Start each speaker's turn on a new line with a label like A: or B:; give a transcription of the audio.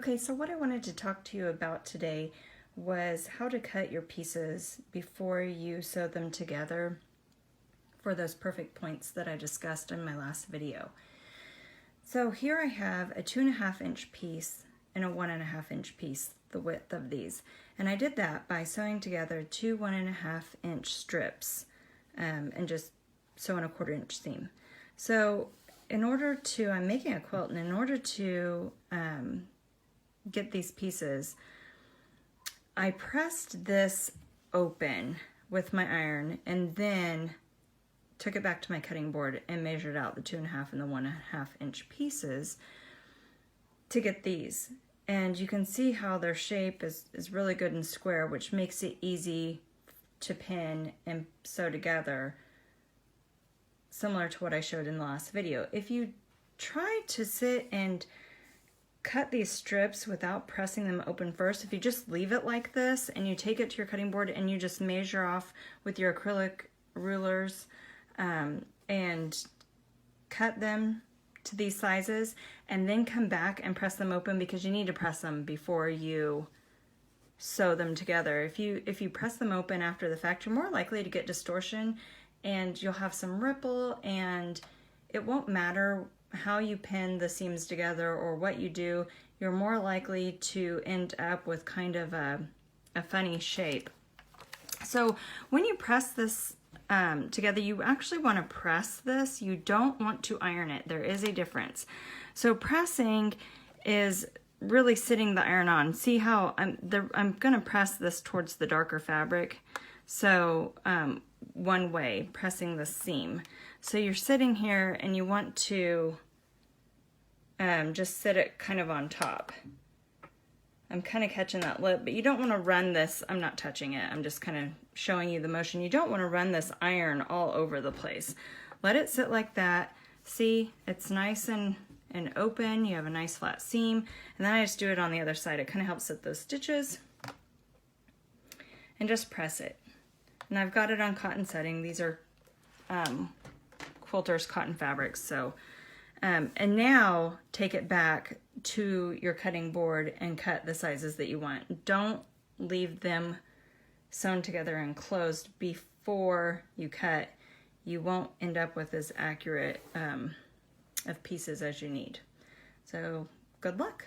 A: Okay, so what I wanted to talk to you about today was how to cut your pieces before you sew them together for those perfect points that I discussed in my last video. So here I have a 2.5 inch piece and a 1.5 inch piece, the width of these. And I did that by sewing together two 1.5 inch strips and just sewing a 1/4 inch seam. So in order to, I'm making a quilt, and in order to get these pieces, I pressed this open with my iron and then took it back to my cutting board and measured out the 2.5 and the 1.5 inch pieces to get these. And you can see how their shape is really good and square, which makes it easy to pin and sew together, similar to what I showed in the last video. If you try to sit and cut these strips without pressing them open first, if you just leave it like this and you take it to your cutting board and you just measure off with your acrylic rulers and cut them to these sizes and then come back and press them open, because you need to press them before you sew them together. If you press them open after the fact, you're more likely to get distortion and you'll have some ripple, and it won't matter how you pin the seams together or what you do, you're more likely to end up with kind of a funny shape. So when you press this together, you actually want to press this. You don't want to iron it. There is a difference. So pressing is really sitting the iron on. See how I'm going to press this towards the darker fabric. So one way, pressing the seam. So you're sitting here and you want to just sit it kind of on top. I'm kind of catching that lip, but you don't want to run this. I'm not touching it. I'm just kind of showing you the motion. You don't want to run this iron all over the place. Let it sit like that. See, it's nice and open. You have a nice flat seam. And then I just do it on the other side. It kind of helps set those stitches. And just press it. And I've got it on cotton setting. These are Quilter's cotton fabrics. So, and now take it back to your cutting board and cut the sizes that you want. Don't leave them sewn together and closed before you cut. You won't end up with as accurate of pieces as you need. So good luck.